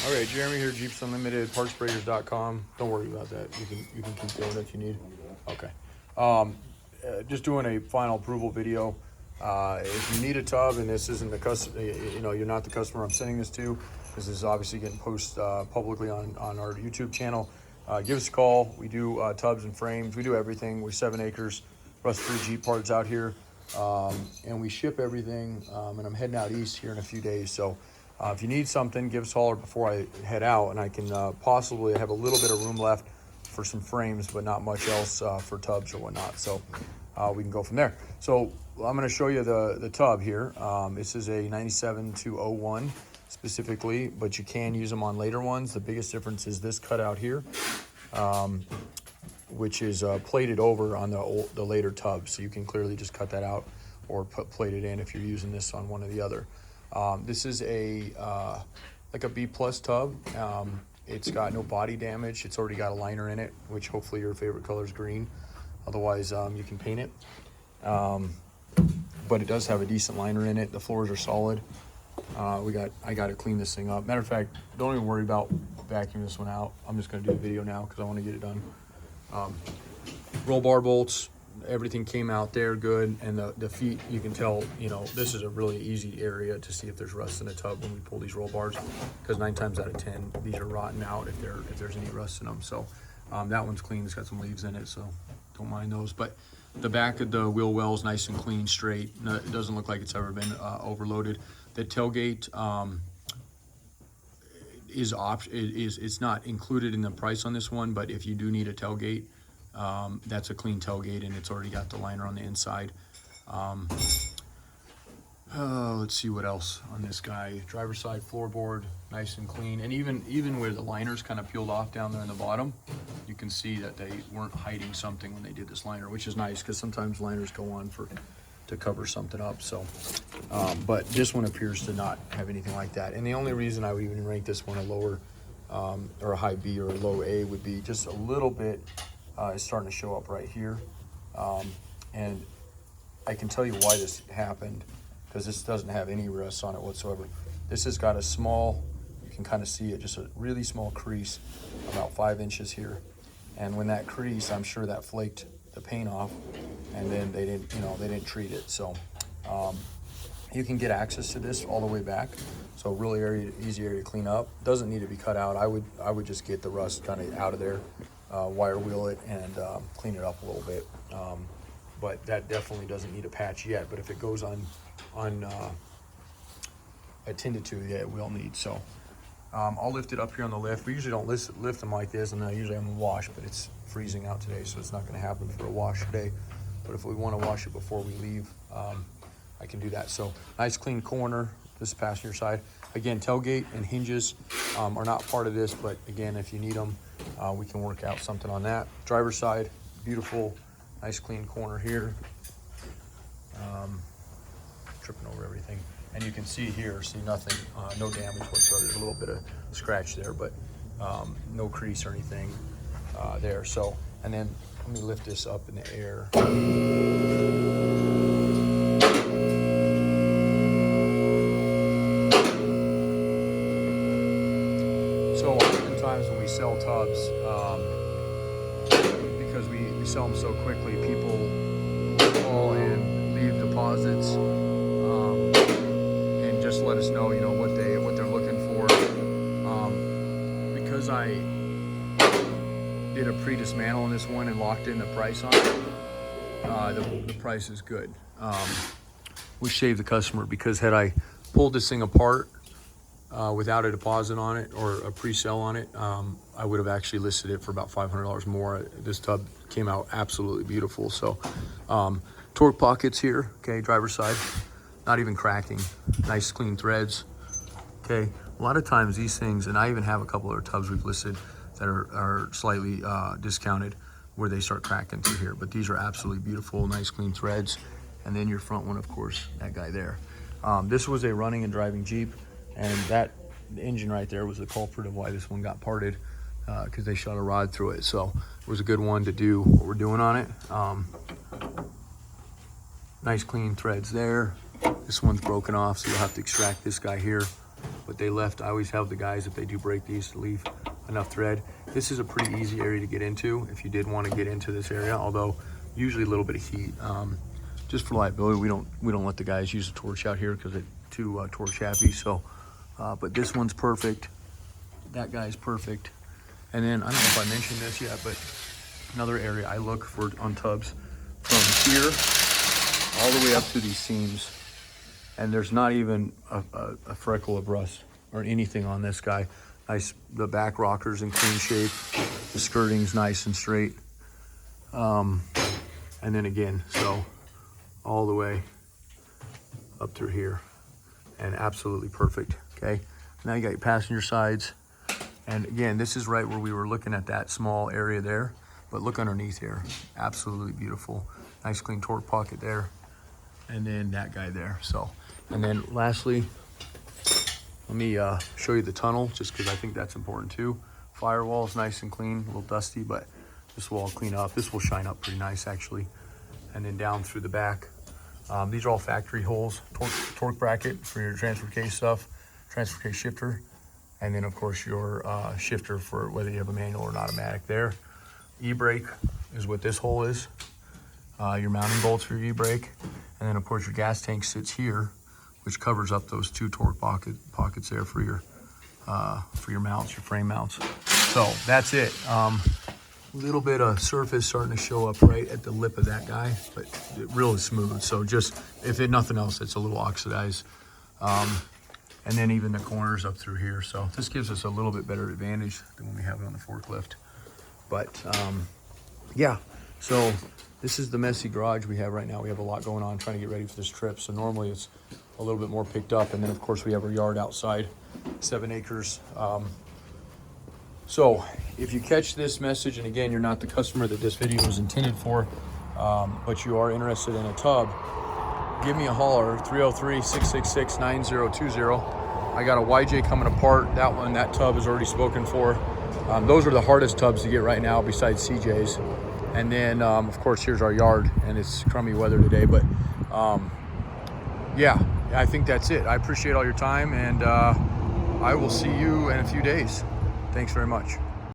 All right, Jeremy here, Jeeps Unlimited, partsbreakers.com. Don't worry about that. You can keep going if you need. Okay. Just doing a final approval video. If you need a tub and this isn't the customer, you're not the customer I'm sending this to, this is obviously getting posted publicly on our YouTube channel. Give us a call. We do tubs and frames. We do everything. We're 7 acres, rust-free Jeep parts out here, and we ship everything. And I'm heading out east here in a few days, so. If you need something, give us a holler before I head out, and I can possibly have a little bit of room left for some frames, but not much else for tubs or whatnot. So we can go from there. So I'm going to show you the tub here. This is a 97-01 specifically, but you can use them on later ones. The biggest difference is this cutout here, which is plated over on the later tub. So you can clearly just cut that out or plate it in if you're using this on one or the other. This is like a B+ tub. It's got no body damage. It's already got a liner in it, which hopefully your favorite color is green. Otherwise, you can paint it. But it does have a decent liner in it. The floors are solid. I got to clean this thing up. Matter of fact, don't even worry about vacuuming this one out. I'm just going to do a video now because I want to get it done. Roll bar bolts. Everything came out there good, and the feet, you can tell, this is a really easy area to see if there's rust in the tub when we pull these roll bars, because 9 times out of 10 these are rotten out if there's any rust in them. So that one's clean. It's got some leaves in it, so don't mind those. But the back of the wheel well is nice and clean, straight. It doesn't look like it's ever been overloaded. The tailgate it's not included in the price on this one, but if you do need a tailgate, that's a clean tailgate, and it's already got the liner on the inside. Let's see what else on this guy. Driver's side floorboard, nice and clean, and even where the liner's kind of peeled off down there in the bottom, you can see that they weren't hiding something when they did this liner, which is nice because sometimes liners go on to cover something up. So, but this one appears to not have anything like that. And the only reason I would even rank this one a lower or a high B or a low A would be just a little bit. Is starting to show up right here, and I can tell you why this happened, because this doesn't have any rust on it whatsoever. This has got a small, you can kind of see it, just a really small crease about 5 inches here, and when that crease, I'm sure that flaked the paint off, and then they didn't treat it. So you can get access to this all the way back, so really easy area to clean up. Doesn't need to be cut out. I would just get the rust kind of out of there. Wire wheel it and clean it up a little bit, but that definitely doesn't need a patch yet. But if it goes attended to, yeah, it will need. So I'll lift it up here on the lift. We usually don't lift them like this, and usually I'm gonna wash, but it's freezing out today, so it's not going to happen for a wash today. But if we want to wash it before we leave, I can do that. So nice clean corner. This is passenger side. Again, tailgate and hinges are not part of this, but again, if you need them, we can work out something on that. Driver's side, beautiful, nice clean corner here. Tripping over everything. And you can see here, nothing, no damage whatsoever. There's a little bit of scratch there, but no crease or anything there. So, and then let me lift this up in the air. So oftentimes when we sell tubs, because we sell them so quickly, people will call and leave deposits and just let us know, what they're looking for. Because I did a pre-dismantle on this one and locked in the price on it, the price is good. We saved the customer, because had I pulled this thing apart without a deposit on it or a pre-sale on it, I would have actually listed it for about $500 more. This tub came out absolutely beautiful. So torque pockets here, okay, driver's side, not even cracking, nice clean threads. Okay, a lot of times these things, and I even have a couple other tubs we've listed that are slightly discounted, where they start cracking through here, but these are absolutely beautiful, nice clean threads. And then your front one, of course, that guy there. This was a running and driving Jeep, and that engine right there was the culprit of why this one got parted, because they shot a rod through it. So it was a good one to do what we're doing on it. Nice clean threads there. This one's broken off, so you'll have to extract this guy here. but they left, I always have the guys, if they do break these, to leave enough thread. This is a pretty easy area to get into if you did want to get into this area, although usually a little bit of heat. Just for liability, we don't let the guys use a torch out here because it's too torch happy. So, but this one's perfect. That guy's perfect. And then, I don't know if I mentioned this yet, but another area I look for on tubs, from here all the way up to these seams. And there's not even a freckle of rust or anything on this guy. Nice, the back rocker's in clean shape. The skirting's nice and straight. And then again, so all the way up through here, and absolutely perfect, okay? Now you got your passenger sides. And again, this is right where we were looking at that small area there, but look underneath here, absolutely beautiful. Nice clean torque pocket there. And then that guy there, so. And then lastly, let me show you the tunnel, just because I think that's important too. Firewall's nice and clean, a little dusty, but this will all clean up. This will shine up pretty nice, actually. And then down through the back. These are all factory holes. Torque bracket for your transfer case stuff, transfer case shifter, and then of course your shifter for whether you have a manual or an automatic there. E-brake is what this hole is. Your mounting bolts for your e-brake. And then of course your gas tank sits here, which covers up those two torque pockets there for your mounts, your frame mounts. So that's it. Little bit of surface starting to show up right at the lip of that guy, but really smooth. So just, if it nothing else, it's a little oxidized. And then even the corners up through here. So this gives us a little bit better advantage than when we have it on the forklift. But yeah, so this is the messy garage we have right now. We have a lot going on trying to get ready for this trip. So normally it's a little bit more picked up. And then of course we have our yard outside, 7 acres. So if you catch this message, and again, you're not the customer that this video was intended for, but you are interested in a tub, give me a holler, 303-666-9020. I got a YJ coming apart. That tub is already spoken for. Those are the hardest tubs to get right now besides CJ's. And then, of course, here's our yard, and it's crummy weather today, but yeah, I think that's it. I appreciate all your time, and I will see you in a few days. Thanks very much.